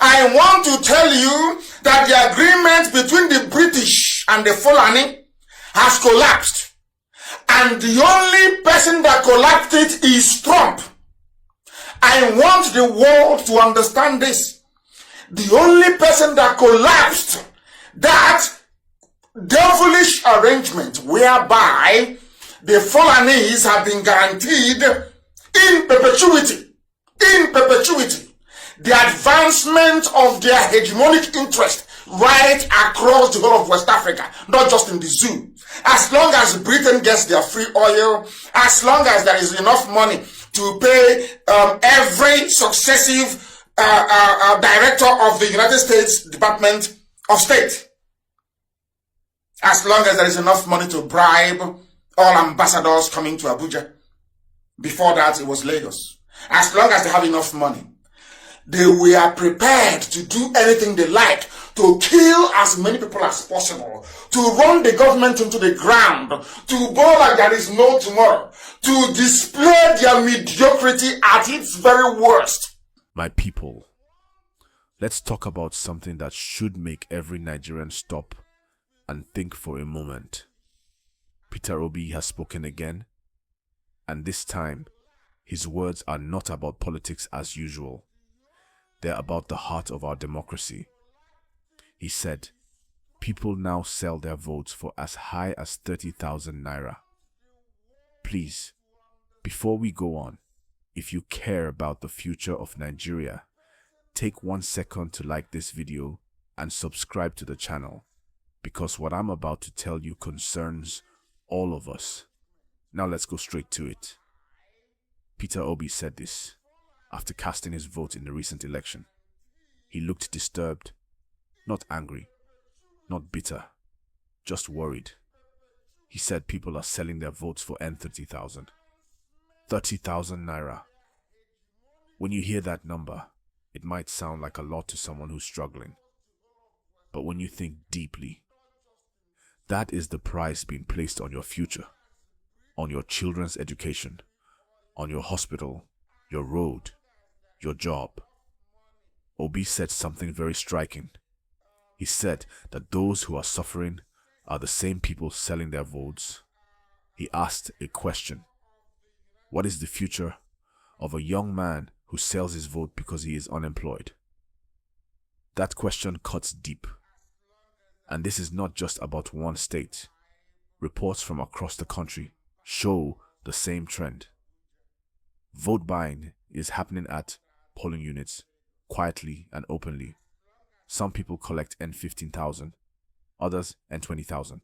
I want to tell you that the agreement between the British and the Fulani has collapsed. And the only person that collapsed it is Trump. I want the world to understand this. The only person that collapsed that devilish arrangement whereby the Fulanis have been guaranteed in perpetuity, the advancement of their hegemonic interest right across the whole of West Africa, not just in the zoo. As long as Britain gets their free oil, as long as there is enough money to pay every successive director of the United States Department of State, as long as there is enough money to bribe all ambassadors coming to Abuja. Before that, it was Lagos. As long as they have enough money, they were prepared to do anything they like to kill as many people as possible, to run the government into the ground, to go like there is no tomorrow, to display their mediocrity at its very worst. My people, let's talk about something that should make every Nigerian stop and think for a moment. Peter Obi has spoken again, and this time, his words are not about politics as usual. They're about the heart of our democracy. He said, people now sell their votes for as high as 30,000 naira. Please, before we go on, if you care about the future of Nigeria, take 1 second to like this video and subscribe to the channel, because what I'm about to tell you concerns all of us. Now let's go straight to it. Peter Obi said this after casting his vote in the recent election. He looked disturbed, not angry, not bitter, just worried. He said people are selling their votes for 30,000. 30,000 naira. When you hear that number, it might sound like a lot to someone who's struggling. But when you think deeply, that is the price being placed on your future, on your children's education, on your hospital, your road, your job. Obi said something very striking. He said that those who are suffering are the same people selling their votes. He asked a question. What is the future of a young man who sells his vote because he is unemployed? That question cuts deep. And this is not just about one state. Reports from across the country show the same trend. Vote buying is happening at polling units, quietly and openly. Some people collect N15,000, others N20,000.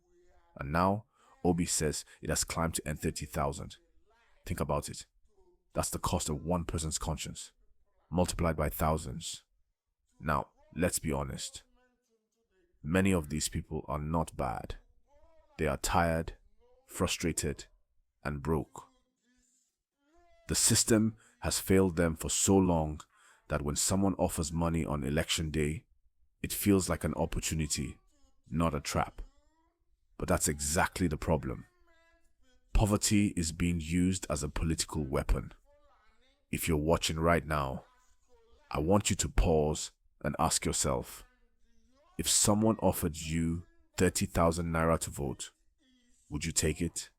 And now, Obi says it has climbed to N30,000. Think about it. That's the cost of one person's conscience, multiplied by thousands. Now, let's be honest. Many of these people are not bad. They are tired, frustrated, and broke. The system has failed them for so long that when someone offers money on election day, it feels like an opportunity, not a trap. But that's exactly the problem. Poverty is being used as a political weapon. If you're watching right now, I want you to pause and ask yourself, if someone offered you 30,000 naira to vote, would you take it?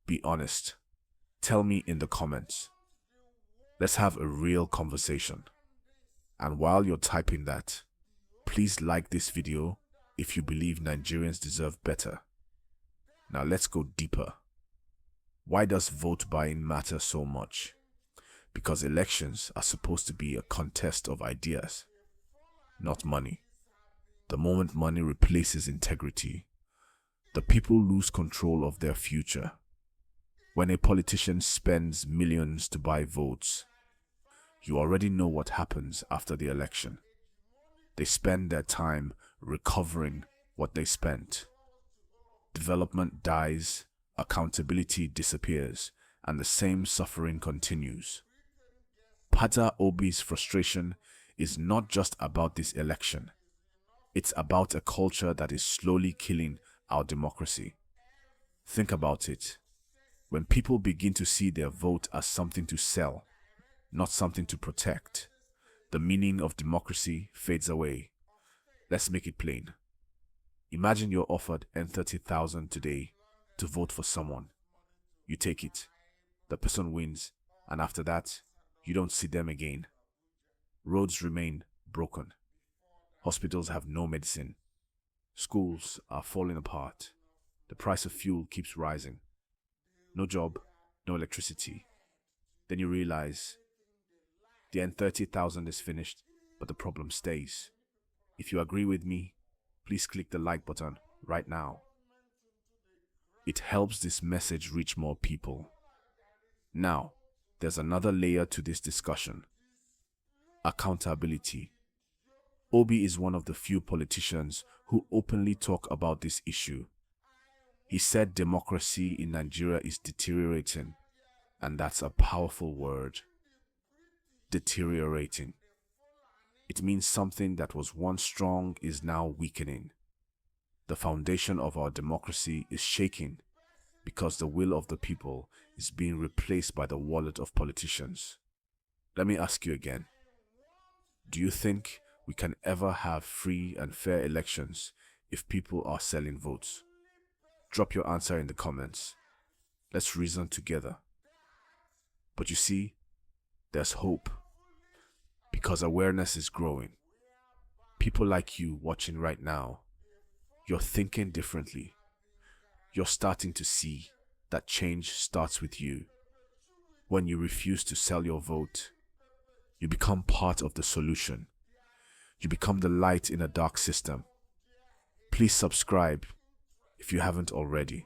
Be honest. Tell me in the comments. Let's have a real conversation. And while you're typing that, please like this video if you believe Nigerians deserve better. Now let's go deeper. Why does vote buying matter so much? Because elections are supposed to be a contest of ideas, not money. The moment money replaces integrity, the people lose control of their future. When a politician spends millions to buy votes, you already know what happens after the election. They spend their time recovering what they spent. Development dies, accountability disappears, and the same suffering continues. Peter Obi's frustration is not just about this election. It's about a culture that is slowly killing our democracy. Think about it. When people begin to see their vote as something to sell, not something to protect, the meaning of democracy fades away. Let's make it plain. Imagine you're offered N30,000 today to vote for someone. You take it, the person wins, and after that, you don't see them again. Roads remain broken. Hospitals have no medicine. Schools are falling apart. The price of fuel keeps rising. No job, no electricity. Then you realize the N30,000 is finished, but the problem stays. If you agree with me, please click the like button right now. It helps this message reach more people. Now, there's another layer to this discussion. Accountability. Obi is one of the few politicians who openly talk about this issue. He said democracy in Nigeria is deteriorating, and that's a powerful word. Deteriorating. It means something that was once strong is now weakening. The foundation of our democracy is shaking because the will of the people is being replaced by the wallet of politicians. Let me ask you again. Do you think we can ever have free and fair elections if people are selling votes? Drop your answer in the comments. Let's reason together. But you see, there's hope because awareness is growing. People like you watching right now, you're thinking differently. You're starting to see that change starts with you. When you refuse to sell your vote, you become part of the solution. You become the light in a dark system. Please subscribe if you haven't already.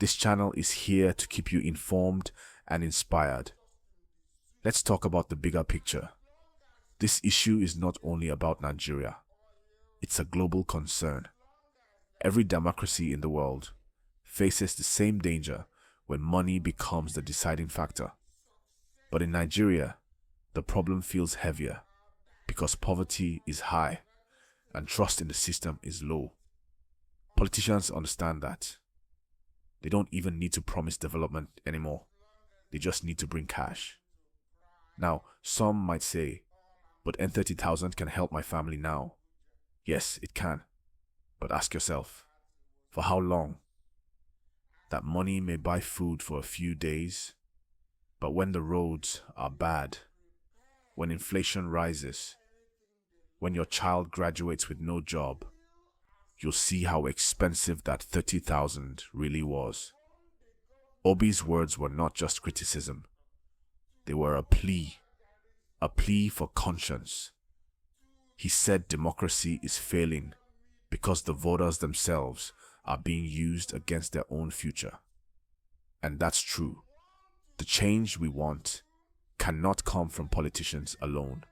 This channel is here to keep you informed and inspired. Let's talk about the bigger picture. This issue is not only about Nigeria. It's a global concern. Every democracy in the world faces the same danger when money becomes the deciding factor. But in Nigeria, the problem feels heavier because poverty is high and trust in the system is low. Politicians understand that. They don't even need to promise development anymore. They just need to bring cash. Now, some might say, but N30,000 can help my family now. Yes, it can. But ask yourself, for how long? That money may buy food for a few days, but when the roads are bad, when inflation rises, when your child graduates with no job, you'll see how expensive that 30,000 really was. Obi's words were not just criticism. They were a plea for conscience. He said democracy is failing because the voters themselves are being used against their own future. And that's true. The change we want cannot come from politicians alone.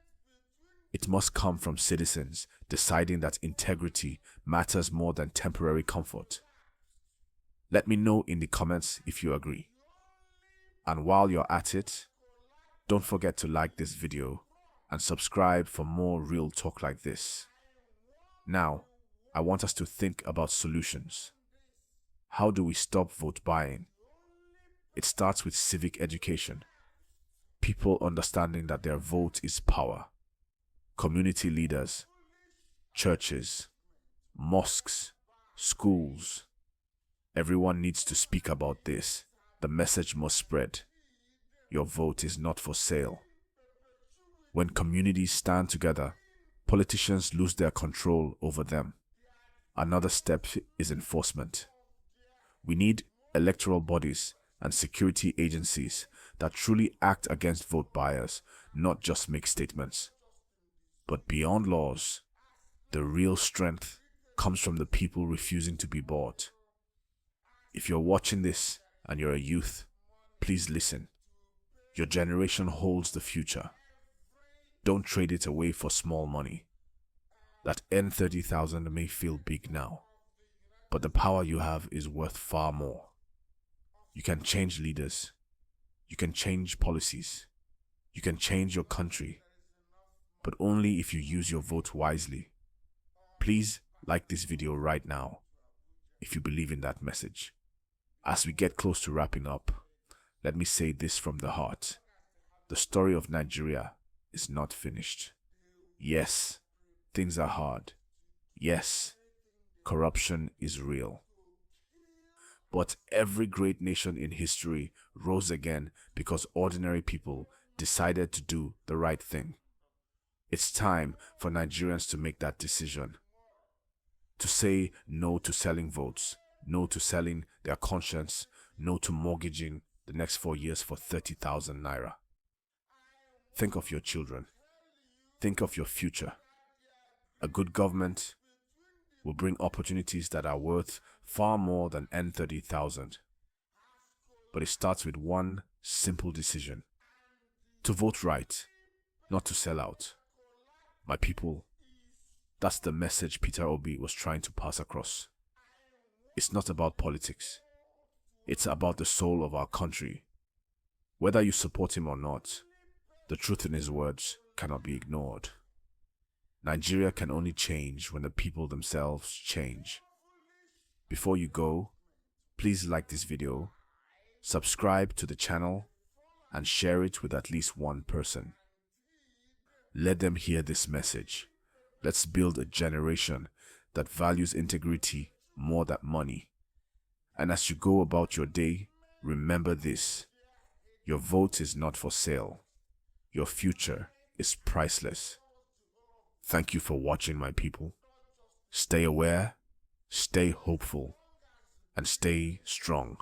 It must come from citizens deciding that integrity matters more than temporary comfort. Let me know in the comments if you agree. And while you're at it, don't forget to like this video and subscribe for more real talk like this. Now, I want us to think about solutions. How do we stop vote buying? It starts with civic education. People understanding that their vote is power. Community leaders, churches, mosques, schools. Everyone needs to speak about this. The message must spread. Your vote is not for sale. When communities stand together, politicians lose their control over them. Another step is enforcement. We need electoral bodies and security agencies that truly act against vote buyers, not just make statements. But beyond laws, the real strength comes from the people refusing to be bought. If you're watching this and you're a youth, please listen. Your generation holds the future. Don't trade it away for small money. That N30,000 may feel big now, but the power you have is worth far more. You can change leaders. You can change policies. You can change your country, but only if you use your vote wisely. Please like this video right now if you believe in that message. As we get close to wrapping up, let me say this from the heart. The story of Nigeria is not finished. Yes, things are hard. Yes, corruption is real. But every great nation in history rose again because ordinary people decided to do the right thing. It's time for Nigerians to make that decision. To say no to selling votes, no to selling their conscience, no to mortgaging the next 4 years for 30,000 naira. Think of your children. Think of your future. A good government will bring opportunities that are worth far more than N30,000. But it starts with one simple decision: to vote right, not to sell out. My people, that's the message Peter Obi was trying to pass across. It's not about politics. It's about the soul of our country. Whether you support him or not, the truth in his words cannot be ignored. Nigeria can only change when the people themselves change. Before you go, please like this video, subscribe to the channel, and share it with at least one person. Let them hear this message. Let's build a generation that values integrity more than money. And as you go about your day, remember this: your vote is not for sale. Your future is priceless. Thank you for watching, my people. Stay aware, stay hopeful, and stay strong.